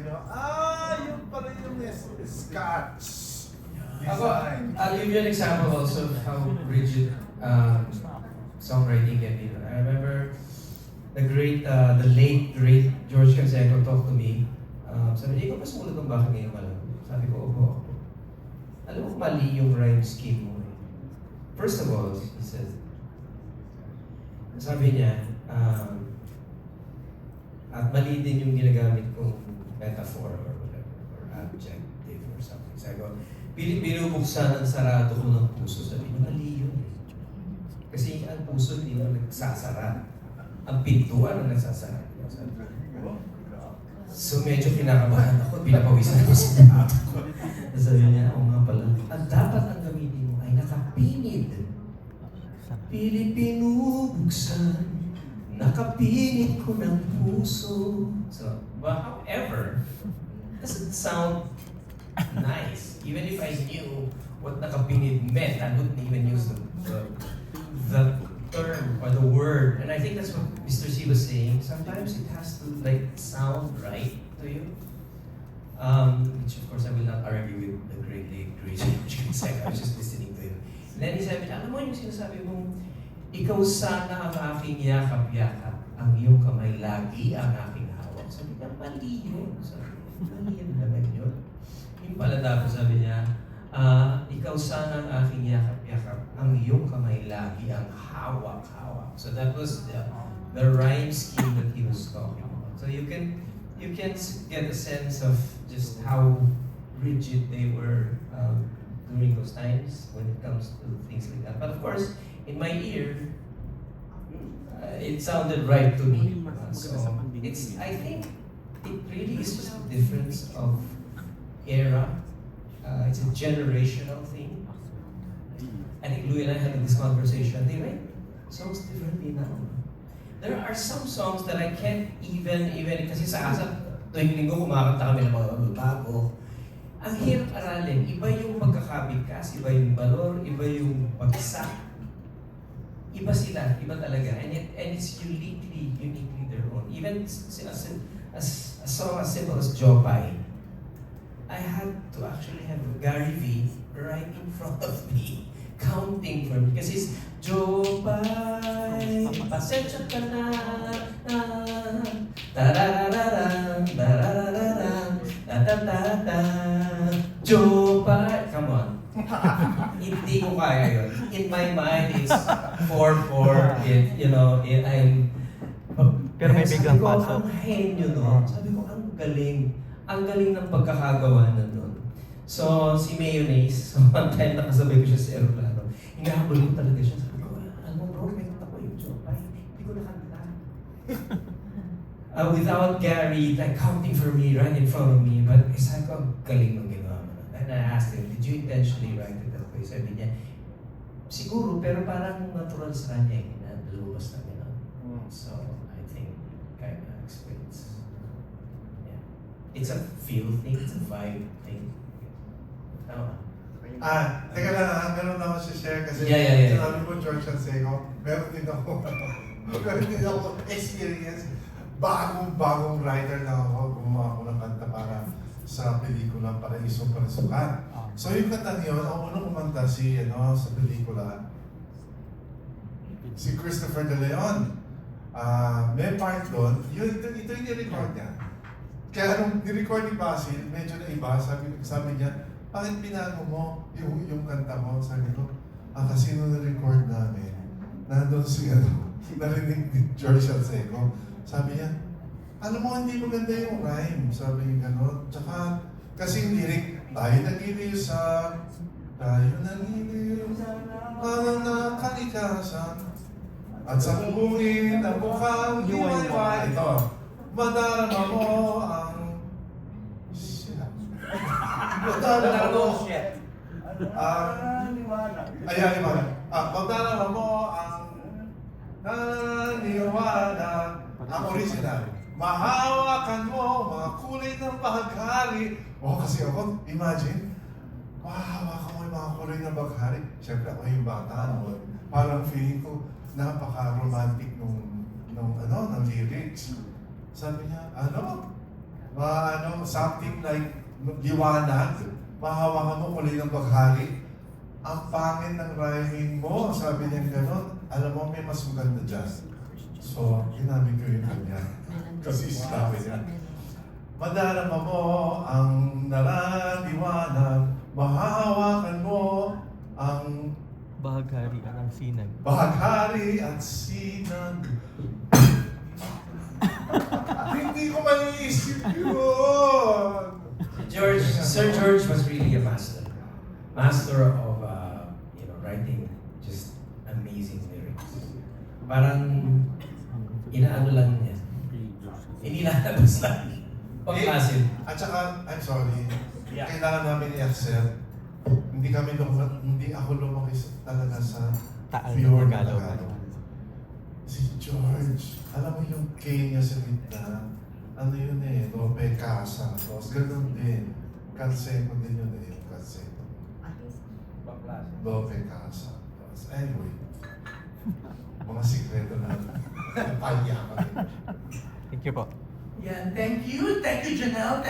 nyo, yun pala yung Scotch Ako, design. I'll give you an example also of how rigid songwriting can be. I remember the late great George Canseco talked to me. Sabi niya, ikaw mas mulat ng bakit ngayon malam? Sabi ko, opo. Alam mo, mali yung rhyme scheme mo. First of all, he said, sabi niya, at mali din yung ginagamit kong metaphor or whatever, or adjective or something. Sabi ko, binubuksan ang sarado ko ng puso. Sabi niya, mali yun. Kasi ang puso hindi mo nagsasara. Ang pintuan ang nagsasara. So medyo kinakabahan ako, pinapawisan ako sa tato ko. Sabi niya, oo nga pala, ang dapat ang gamitin mo ay nakapinid. Pilipinubuksan, nakapinid ko ng puso. So, but however, doesn't sound nice. Even if I knew what nakapinid meant, I wouldn't even use the term or the word. And I think that's what Mr. C was saying. Sometimes it has to like sound right to you. Which of course I will not argue with the great George Canseco. I was just listening to him. And then he said, alam mo yung sinasabi mong, ikaw sana ang aking yakap-yakap, ang iyong kamay lagi ang aking hawak. Sabi niya, mali yun. Sabi niya, mali yun naman yun. Yung pala dapat sabi niya, ikaw sana ang aking yakap-yakap, ang iyong kamay lagi ang hawak-hawak. So that was the rhyme scheme that he was talking about. So you can get a sense of just how rigid they were during those times when it comes to things like that. But of course, in my ear, it sounded right to me. So I think it really is just a difference of era. It's a generational thing. I think Louie and I had this conversation. They write songs differently now. There are some songs that I can't even kasi sa asa, tuwing linggo kumakanta kami ng mga bago. Ang hirap aralin. Iba yung pagkakabigkas, iba yung balor, iba yung pagsak. Iba sila, iba talaga. And it's uniquely their own. Even a song as simple as Jopay, I had to actually have Gary V right in front of me, counting for me. Kasi it's Jopay, pasensya ka na, tararararam, tararararam, tatatata, Jopay. Come on. Hindi ko kaya yun. In my mind, it's 4/4. Pero may biglang sabi ko, pasok. ang henyo nun. Sabi ko, ang galing. Ang galing ng pagkakagawa na nun. So, si Mayonnaise, one time nakasabay ko siya sa aeroplano. Hinahabol ko talaga siya. Sabi ko, alam mo bro, may kanta ko yung Jopay. Hindi ko nakanta. Without Gary like counting for me right in front of me. But sabi ko, ang galing nung ginawa mo. And I asked him, did you intentionally write it that way? Sabi niya, siguro, pero parang natural sa kanya na lumabas na gano'n. So, I think, kind of explains. Yeah. It's a feel thing, it's a vibe thing. Tama. Teka lang meron na ako share kasi Yeah. sinabi ko George Canseco, meron din ako experience. Bagong writer lang ako, gumawa ako ng kanta para sa pelikula Paraisong Parisukan. So yung kanta niyon, ang unang kumanta sa pelikula, si Christopher De Leon. May part doon, ito yung nirecord niya. Kaya nung nirecord ni Basil, medyo na iba, sabi niya, bakit binago mo yung kanta mo? Sabi ko, kasi nung na-record namin, nandun si narinig ni George Canseco. Sabi niya, alam mo, hindi maganda yung rhyme. Sabi niya gano'n. Tsaka, kasi yung lyric, tayo nagiliw sa parang nakalikasan. At sa bubuhin ang mukhang hiwayway. Ito, madarama mo ang madarama mo madarama mo ang naniwala. Ang original. Mahawakan mo mga kulay ng baghari. Kasi ako, imagine, mahawakan mo yung mga kulay ng baghari. Siyempre ako yung bata noon. Parang feeling ko, napaka-romantic ng lyrics. Sabi niya, something like liwanag. Mahawakan mo kulay ng baghari. Ang pangit ng rhyming mo, sabi niya gano'n. Alam mo, may mas maganda dyan. So, ginamit ko yung kanya. Kasi sabi niya, madarama mo ang naraliwanag, mahahawakan mo ang Bahaghari ang sinag. bahaghari at sinag. Hindi ko maiisip yun! Sir George was really a master. Master of, writing just amazing lyrics. Parang, inaano lang niya. Inilalabas lang. Pagklasin. At saka, I'm sorry, Yeah. kailangan namin i-accept, hindi ako lumaki talaga sa Taal pure na na Tagalog. Tagalog. Si George, alam mo yung K niya sa gitna, ano yun Lope Casa, tapos ganun din. Calceto din yun yung Calceto. Lope Casa. Tapos, anyway, mga sikreto na palya kami. Thank you po. Yeah, thank you. Thank you, Janelle. Thank